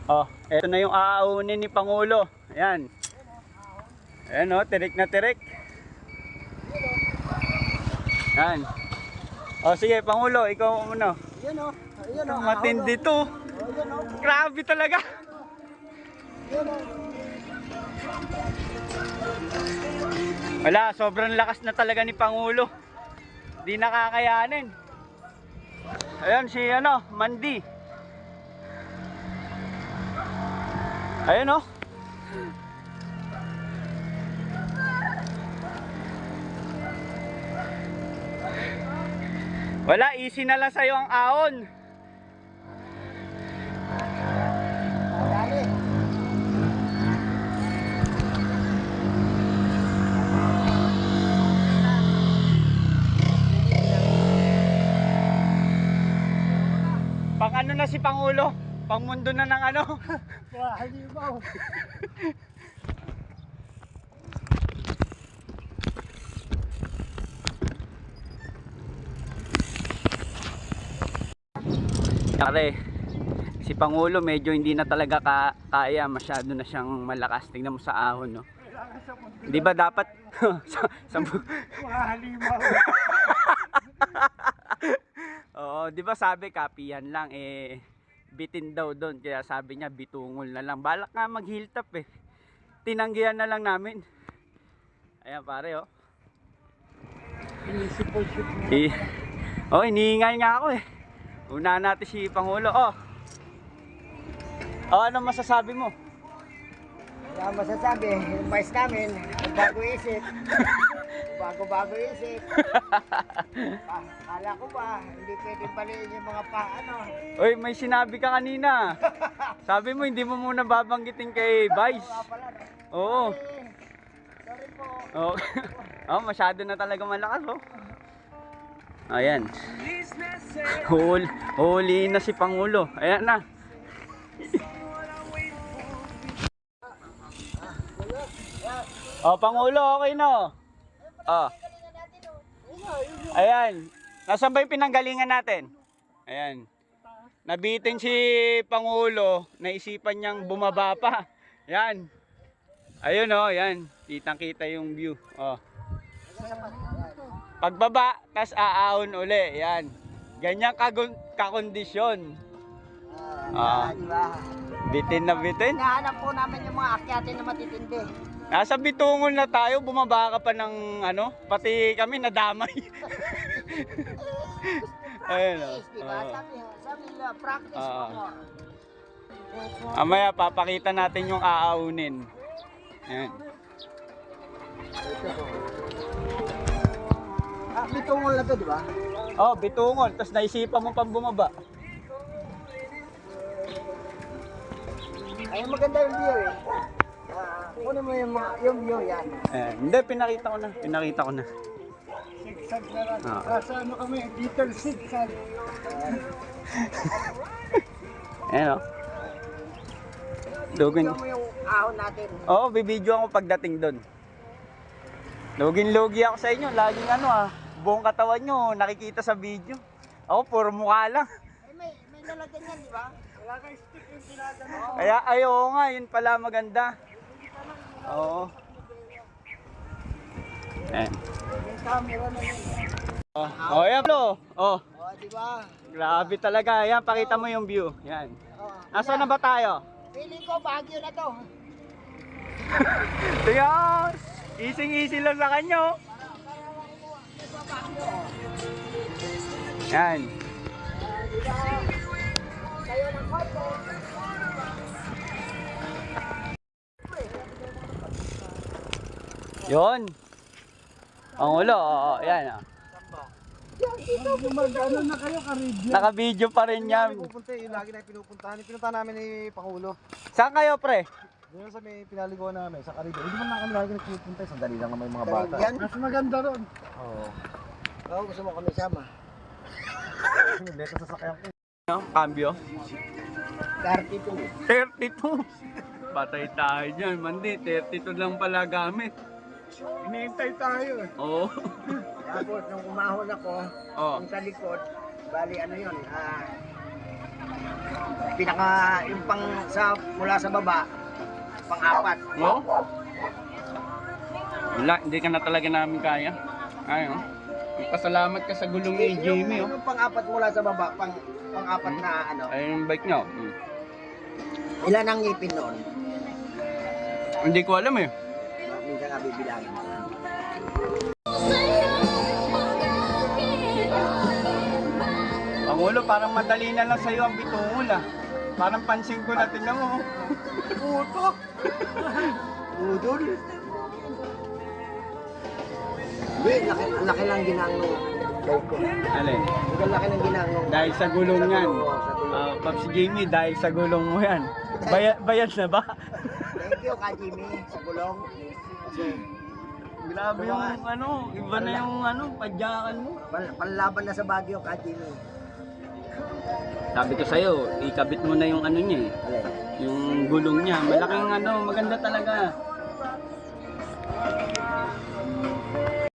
Oh, eto na yung aaunin ni Pangulo. Ayan. Ayan o, tirik na tirik. Ayan. O sige, Pangulo, ikaw muna. Ayan o. Ayan o. Matindi to. Grabe talaga. Wala, sobrang lakas na talaga ni Pangulo. Di nakakayanin. Ayan si Mandi. Ayan o. Wala, easy na lang sa'yo ang ahon. Dali. Pang ano na si Pangulo? Pang mundo na ng ano? Halimaw. Kare, si Pangulo medyo hindi na talaga kaya, masyado na siyang malakas. Tingnan mo sa ahon, no? Di ba dapat sa Halimaw. Oo, di ba sabi kapihan lang bitin daw doon, kaya sabi niya bitungol na lang. Balak nga mag-hilltop tinanggihan na lang namin. Ayan pare, oh. Inisip po shoot mo. Iniingay nga ako Una natin si Pangulo. Ano masasabi mo? Wala masasabi. Yung vice namin, bago isip. Bago isip. Kala ko ba, hindi pwedeng baliin yung mga Oy, may sinabi ka kanina. Sabi mo hindi mo muna babanggitin kay Vice. Oo. Sorry po. Masyado na talaga malakas, Ayan. Huli na si Pangulo. Ayan na. Pangulo, okay no? Ayan. Nasaan ba yung pinanggalingan natin? Ayan. Nabitin si Pangulo, naisipan niyang bumaba pa. Ayan. Ayun ayan. Kitang-kita yung view. Pagbaba, tas aahon uli. Yan. Ganyan kakondisyon. Diba? Bitin na bitin. Hinahanap po namin yung mga akyatin na matitindi. Nasa bitungol na tayo, bumaba ka pa ng pati kami nadamay. Ayun Diba? Sabi nila, practice mo. Amaya, papakita natin yung aaunin. Ayan. Bitungol na to, di ba? Bitungol. Tapos naisipan mo pang bumaba. Ay, maganda yung view kunin mo yung view yan. Hindi, pinakita ko na. Sigsag na lang. Sa kami, little sigsag. Ayan Lugin. Tignan mo yung ahon natin. Bibidyo ako pagdating doon. Lugin-lugi ako sa inyo. Laging buong katawan nyo nakikita sa video. Ako, puro mukha lang. May lalagyan yan, di ba? Wala kang stick yung ginagano. Kaya nga, yun pala maganda. Oo. Ayan. May camera na yun. Ayan bro. Di ba? Grabe talaga. Ayan, pakita mo yung view. Ayan. Nasaan na ba tayo? Feeling ko, Baguio na to. Tingnan. Easy lang sa kanyo. Yan. Kayo ng koto. Yun. Pangulo, yan Dito, gumagano na kayo, ka-radio. Naka-video pa rin yan. Pupunta yung lagi na pinupuntahan. Pinuntahan namin ni Pangulo. Saan kayo, pre? Doon sa may pinaliguan namin, sa Caribe. Hindi man na kami lagi nagpupunta. Sandali lang naman yung mga bata. Yan. Mas maganda ron. Oo. Gusto mo kami sama. Dito sa sakyan ko. Cambio? 32. 32. Patay tayo dyan. Mandi, 32 lang pala gamit. Hinihintay tayo. Oo. Tapos nung umahon ako, yung sa likod, bali ano yun, pinaka, yung pang, mula sa baba, pang-apat. No? Wala, hindi ka na talaga namin kaya. Ayun. Pasalamat ka sa gulong ni Jimmy, oh. Yung pang-apat mula sa baba, pang-apat na ano. Ayun yung bike niya, oh. Ilan ang ngipin noon? Hindi ko alam eh. Minsan nga bibilangin ko. Pangulo, parang madali na lang sa'yo ang bitungol ah. Parang pansin ko na, tingnan mo. Puto! Udol! Wait, ang laki lang ginanong bike ko. Alin? Ang laki ng ginanong. Dahil sa gulong yan. Oo, sa gulong. Pops Jimmy, dahil sa gulong mo yan. Bayad na ba? Thank you, Ka Jimmy, sa gulong. Kasi, Grabe yung ano, iba na yung ano, padyakan mo. panlaban na sa Baguio, Ka Jimmy. Sabi ko sa'yo, ikabit mo na yung ano niya eh. Alin? Yung gulong niya. Malaking ano, maganda talaga.